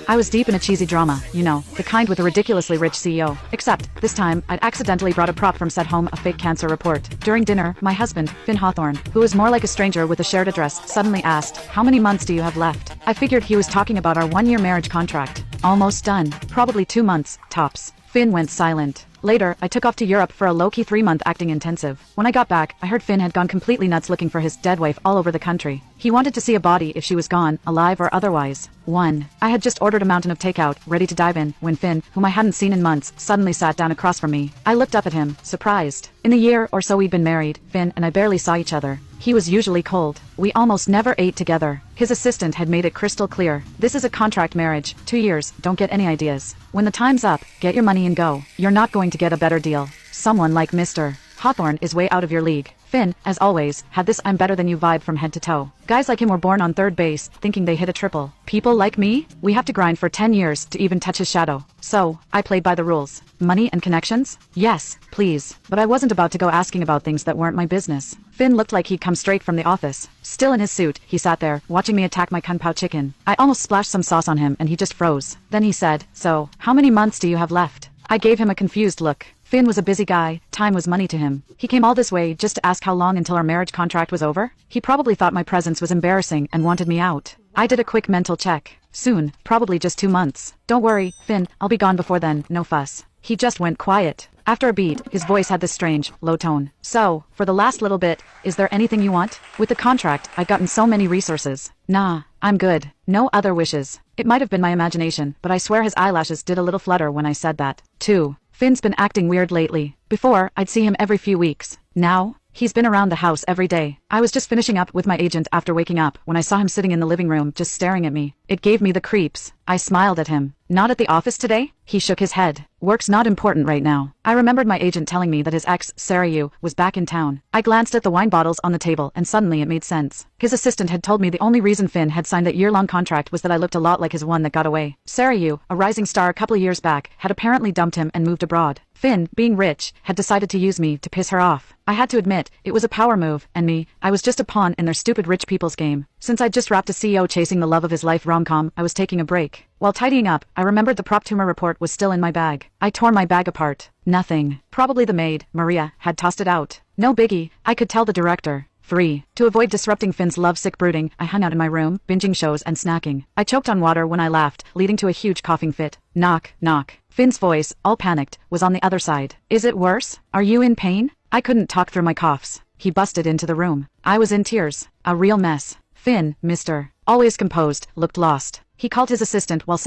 I was deep in a cheesy drama, you know, the kind with a ridiculously rich CEO. Except, this time, I'd accidentally brought a prop from set home, a fake cancer report. During dinner, my husband, Finn Hawthorne, who was more like a stranger with a shared address, suddenly asked, "How many months do you have left?" I figured he was talking about our one-year marriage contract. Almost done. Probably 2 months, tops. Finn went silent. Later, I took off to Europe for a low-key 3-month acting intensive. When I got back, I heard Finn had gone completely nuts looking for his dead wife all over the country. He wanted to see a body if she was gone, alive or otherwise. I had just ordered a mountain of takeout, ready to dive in, when Finn, whom I hadn't seen in months, suddenly sat down across from me. I looked up at him, surprised. In the year or so we'd been married, Finn and I barely saw each other. He was usually cold. We almost never ate together. His assistant had made it crystal clear. This is a contract marriage. 2 years, don't get any ideas. When the time's up, get your money and go. You're not going to get a better deal. Someone like Mr. Hawthorne is way out of your league. Finn, as always, had this I'm better than you vibe from head to toe. Guys like him were born on third base, thinking they hit a triple. People like me? We have to grind for 10 years to even touch his shadow. So, I played by the rules. Money and connections? Yes, please. But I wasn't about to go asking about things that weren't my business. Finn looked like he'd come straight from the office. Still in his suit, he sat there, watching me attack my kung pao chicken. I almost splashed some sauce on him and he just froze. Then he said, "So, how many months do you have left?" I gave him a confused look. Finn was a busy guy, time was money to him. He came all this way just to ask how long until our marriage contract was over? He probably thought my presence was embarrassing and wanted me out. I did a quick mental check. Soon, probably just 2 months. Don't worry, Finn, I'll be gone before then, no fuss. He just went quiet. After a beat, his voice had this strange, low tone. "So, for the last little bit, is there anything you want?" With the contract, I'd gotten so many resources. Nah, I'm good. No other wishes. It might have been my imagination, but I swear his eyelashes did a little flutter when I said that. 2. Finn's been acting weird lately. Before, I'd see him every few weeks. Now, he's been around the house every day. I was just finishing up with my agent after waking up when I saw him sitting in the living room just staring at me. It gave me the creeps. I smiled at him. "Not at the office today?" He shook his head. "Work's not important right now." I remembered my agent telling me that his ex, Sarayu, was back in town. I glanced at the wine bottles on the table and suddenly it made sense. His assistant had told me the only reason Finn had signed that year-long contract was that I looked a lot like his one that got away. Sarayu, a rising star a couple of years back, had apparently dumped him and moved abroad. Finn, being rich, had decided to use me to piss her off. I had to admit, it was a power move, and me, I was just a pawn in their stupid rich people's game. Since I'd just wrapped a CEO chasing the love of his life rom-com, I was taking a break. While tidying up, I remembered the prop tumor report was still in my bag. I tore my bag apart. Nothing. Probably the maid, Maria, had tossed it out. No biggie, I could tell the director. 3. To avoid disrupting Finn's lovesick brooding, I hung out in my room, binging shows and snacking. I choked on water when I laughed, leading to a huge coughing fit. Knock, knock. Finn's voice, all panicked, was on the other side. "Is it worse? Are you in pain?" I couldn't talk through my coughs. He busted into the room. I was in tears. A real mess. Finn, Mr. Always composed, looked lost. He called his assistant while saying